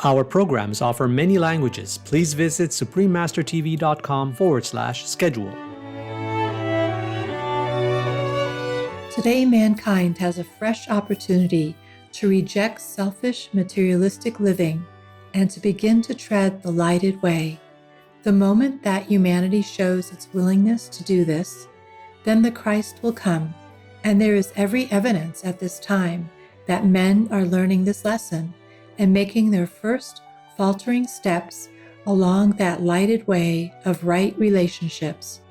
Our programs offer many languages. Please visit suprememastertv.com/schedule. Today, mankind has a fresh opportunity to reject selfish, materialistic living and to begin to tread the lighted way. The moment that humanity shows its willingness to do this, then the Christ will come, and there is every evidence at this time that men are learning this lesson and making their first faltering steps along that lighted way of right relationships.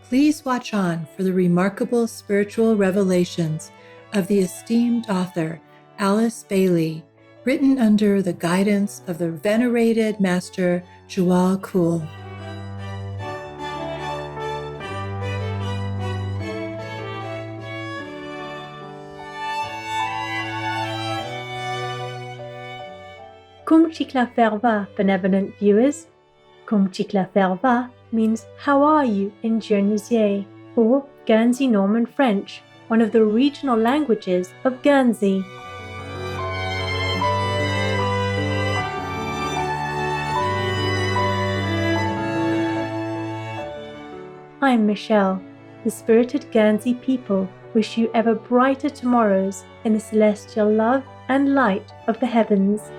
Please watch on for the remarkable spiritual revelations of the esteemed author Alice Bailey, written under the guidance of the venerated Master p2o2. Kum chikla ferva, benevolent viewers. Kum chikla ferva means how are you in Guernsey, or Guernsey Norman French, one of the regional languages of Guernsey. I'm Michelle. The spirited Guernsey people wish you ever brighter tomorrows in the celestial love and light of the heavens.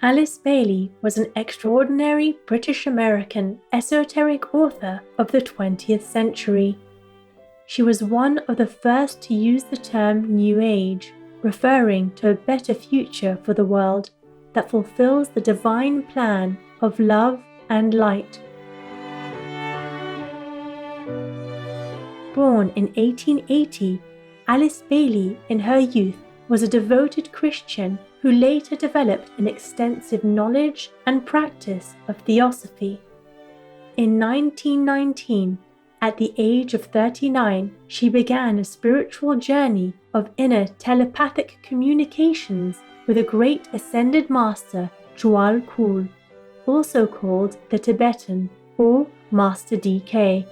Alice Bailey was an extraordinary British-American esoteric author of the 20th century. She was one of the first to use the term New Age, referring to a better future for the world that fulfills the divine plan of love and light. Born in 1880, Alice Bailey in her youth was a devoted Christian who later developed an extensive knowledge and practice of theosophy. In 1919, at the age of 39, she began a spiritual journey of inner telepathic communications with a great ascended master, p2o2, also called the Tibetan or Master DK.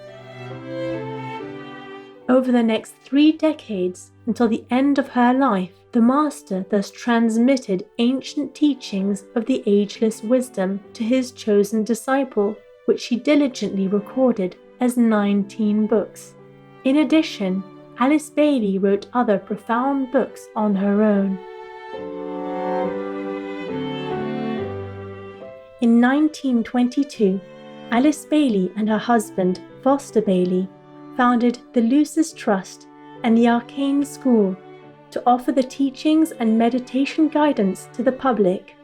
Over the next 3 decades, until the end of her life, the master thus transmitted ancient teachings of the ageless wisdom to his chosen disciple, which he diligently recorded as 19 books. In addition, Alice Bailey wrote other profound books on her own. In 1922, Alice Bailey and her husband, Foster Bailey, founded the Lucis Trust and the Arcane School to offer the teachings and meditation guidance to the public.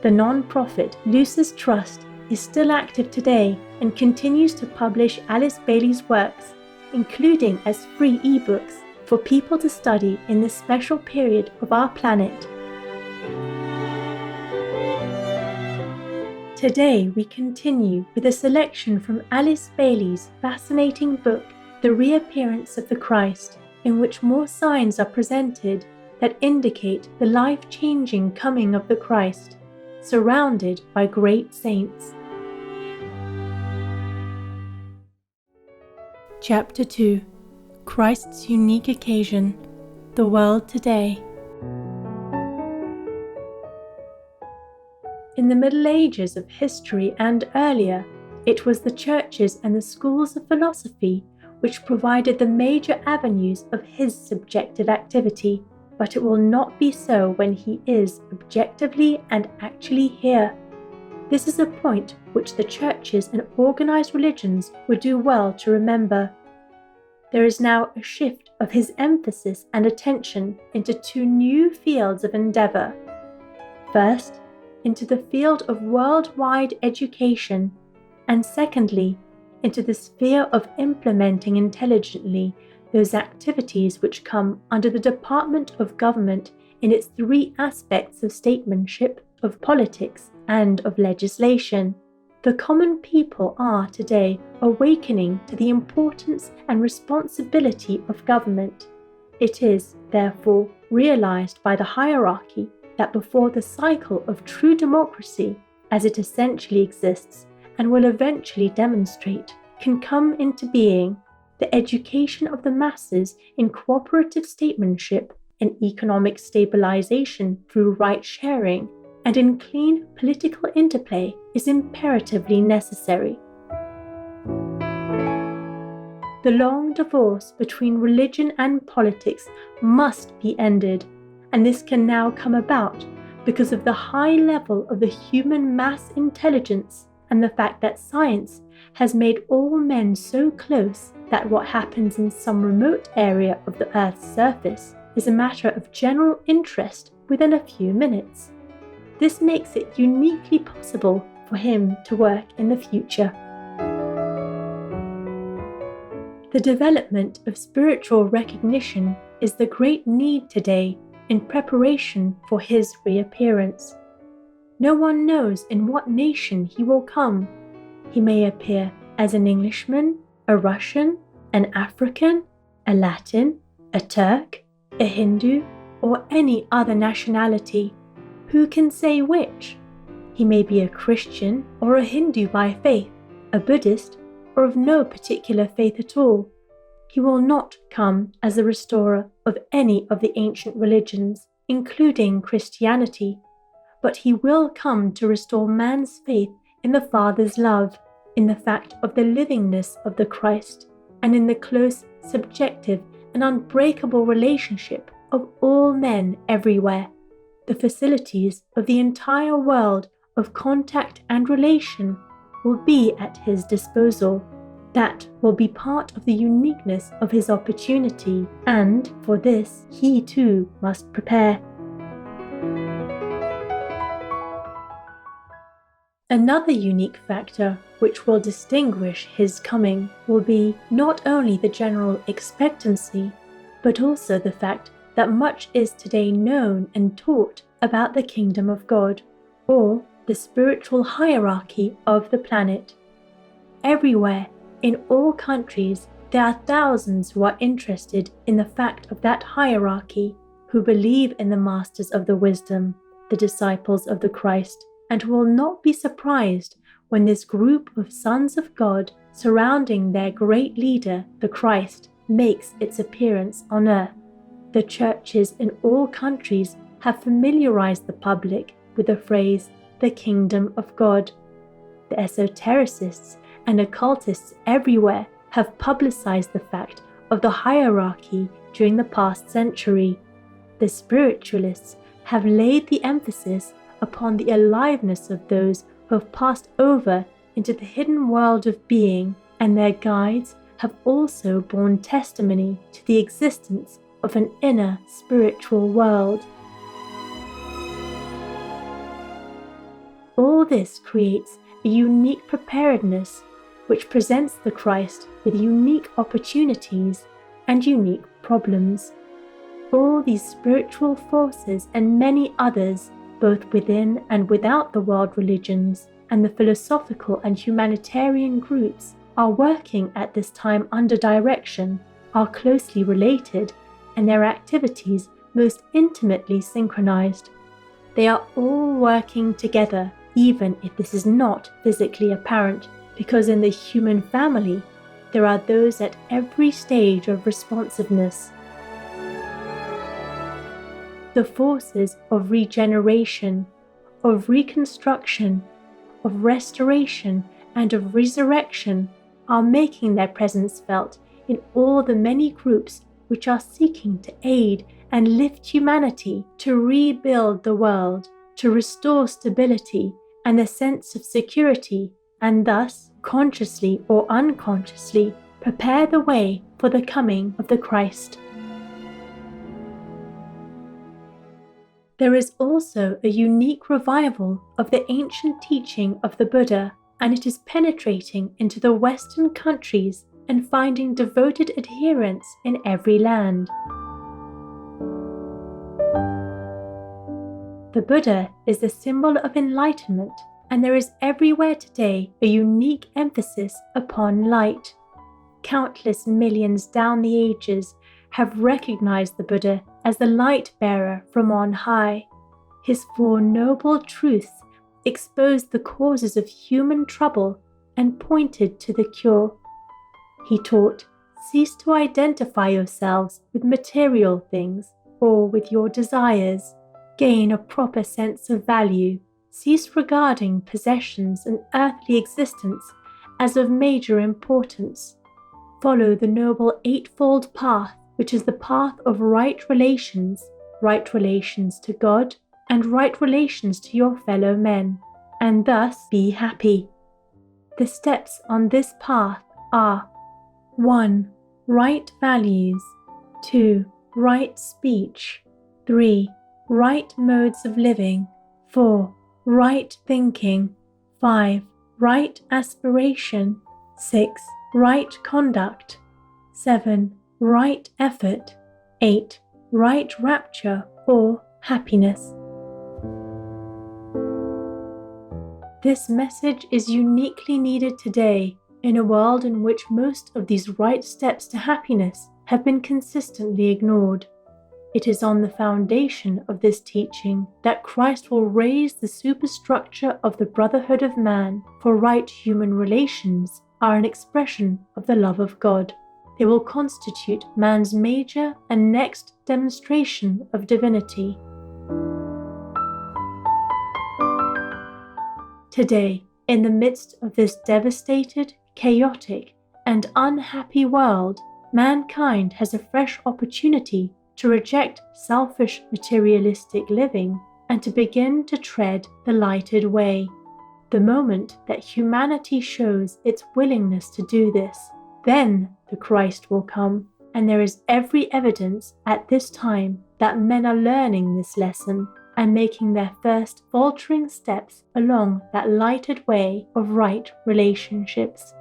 The non-profit Lucis Trust is still active today and continues to publish Alice Bailey's works, including as free ebooks for people to study in this special period of our planet. Today we continue with a selection from Alice Bailey's fascinating book, The Reappearance of the Christ, in which more signs are presented that indicate the life-changing coming of the Christ, surrounded by great saints. Chapter 2: Christ's Unique Occasion, The World Today. In the Middle Ages of history and earlier, it was the churches and the schools of philosophy which provided the major avenues of his subjective activity, but it will not be so when he is objectively and actually here. This is a point which the churches and organized religions would do well to remember. There is now a shift of his emphasis and attention into 2 new fields of endeavor. First, into the field of worldwide education, and secondly, into the sphere of implementing intelligently those activities which come under the Department of Government in its 3 aspects of statesmanship, of politics, and of legislation. The common people are today awakening to the importance and responsibility of government. It is, therefore, realized by the hierarchy that before the cycle of true democracy, as it essentially exists and will eventually demonstrate, can come into being, the education of the masses in cooperative statesmanship and economic stabilization through right sharing, and in clean political interplay is imperatively necessary. The long divorce between religion and politics must be ended, and this can now come about because of the high level of the human mass intelligence and the fact that science has made all men so close that what happens in some remote area of the Earth's surface is a matter of general interest within a few minutes. This makes it uniquely possible for him to work in the future. The development of spiritual recognition is the great need today in preparation for his reappearance. No one knows in what nation he will come. He may appear as an Englishman, a Russian, an African, a Latin, a Turk, a Hindu, or any other nationality. Who can say which? He may be a Christian or a Hindu by faith, a Buddhist, or of no particular faith at all. He will not come as the restorer of any of the ancient religions, including Christianity, but he will come to restore man's faith in the Father's love, in the fact of the livingness of the Christ, and in the close, subjective, and unbreakable relationship of all men everywhere. The facilities of the entire world of contact and relation will be at his disposal. That will be part of the uniqueness of his opportunity, and for this he too must prepare. Another unique factor which will distinguish his coming will be not only the general expectancy, but also the fact that much is today known and taught about the kingdom of God, or the spiritual hierarchy of the planet. Everywhere, in all countries, there are thousands who are interested in the fact of that hierarchy, who believe in the masters of the wisdom, the disciples of the Christ, and who will not be surprised when this group of sons of God surrounding their great leader, the Christ, makes its appearance on earth. The churches in all countries have familiarized the public with the phrase, the kingdom of God. The esotericists and occultists everywhere have publicized the fact of the hierarchy during the past century. The spiritualists have laid the emphasis upon the aliveness of those who have passed over into the hidden world of being, and their guides have also borne testimony to the existence of an inner spiritual world. All this creates a unique preparedness which presents the Christ with unique opportunities and unique problems. All these spiritual forces and many others, both within and without the world religions and the philosophical and humanitarian groups, are working at this time under direction, are closely related, and their activities most intimately synchronized. They are all working together, even if this is not physically apparent, because in the human family, there are those at every stage of responsiveness. The forces of regeneration, of reconstruction, of restoration, and of resurrection are making their presence felt in all the many groups which are seeking to aid and lift humanity to rebuild the world, to restore stability and a sense of security, and thus, consciously or unconsciously, prepare the way for the coming of the Christ. There is also a unique revival of the ancient teaching of the Buddha, and it is penetrating into the Western countries and finding devoted adherents in every land. The Buddha is the symbol of enlightenment, and there is everywhere today a unique emphasis upon light. Countless millions down the ages have recognized the Buddha as the light bearer from on high. His Four Noble Truths exposed the causes of human trouble and pointed to the cure. He taught, cease to identify yourselves with material things or with your desires. Gain a proper sense of value. Cease regarding possessions and earthly existence as of major importance. Follow the noble eightfold path, which is the path of right relations to God, and right relations to your fellow men, and thus be happy. The steps on this path are 1. Right values. 2. Right speech. 3. Right modes of living. 4. Right thinking. 5. Right aspiration. 6. Right conduct. 7. Right effort. 8. Right rapture or happiness. This message is uniquely needed today in a world in which most of these right steps to happiness have been consistently ignored. It is on the foundation of this teaching that Christ will raise the superstructure of the brotherhood of man, for right human relations are an expression of the love of God. They will constitute man's major and next demonstration of divinity. Today, in the midst of this devastated, chaotic, and unhappy world, mankind has a fresh opportunity to reject selfish materialistic living and to begin to tread the lighted way. The moment that humanity shows its willingness to do this, then the Christ will come, and there is every evidence at this time that men are learning this lesson and making their first faltering steps along that lighted way of right relationships.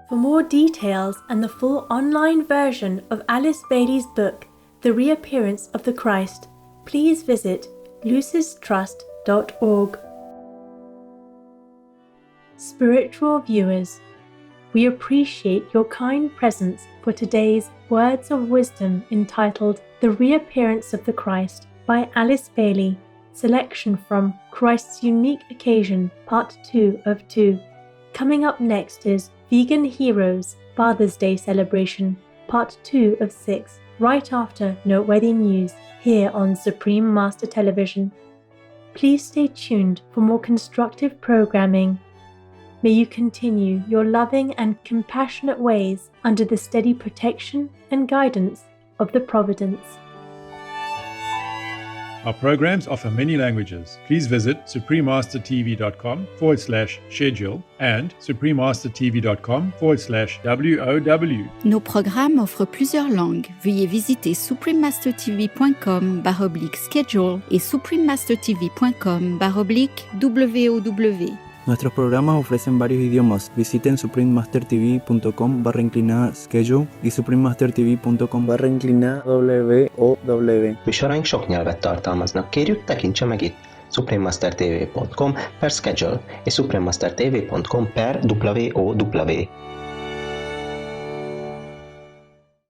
For more details and the full online version of Alice Bailey's book, The Reappearance of the Christ, please visit lucistrust.org. Spiritual viewers, we appreciate your kind presence for today's Words of Wisdom entitled The Reappearance of the Christ by Alice Bailey, selection from Christ's Unique Occasion, Part 2 of 2. Coming up next is Vegan Heroes, Father's Day Celebration, Part 2 of 6, right after Noteworthy News, here on Supreme Master Television. Please stay tuned for more constructive programming. May you continue your loving and compassionate ways under the steady protection and guidance of the Providence. Our programs offer many languages. Please visit suprememastertv.com/schedule and suprememastertv.com/WOW. Nos programmes offrent plusieurs langues. Veuillez visiter suprememastertv.com/schedule et suprememastertv.com/WOW. Nuestros programas ofrecen varios idiomas. Visiten suprememastertv.com/schedule y suprememastertv.com/WOW. Műsoraink sok nyelvet tartalmaznak. Kérjük, tekintse meg itt suprememastertv.com/schedule és suprememastertv.com/WOW.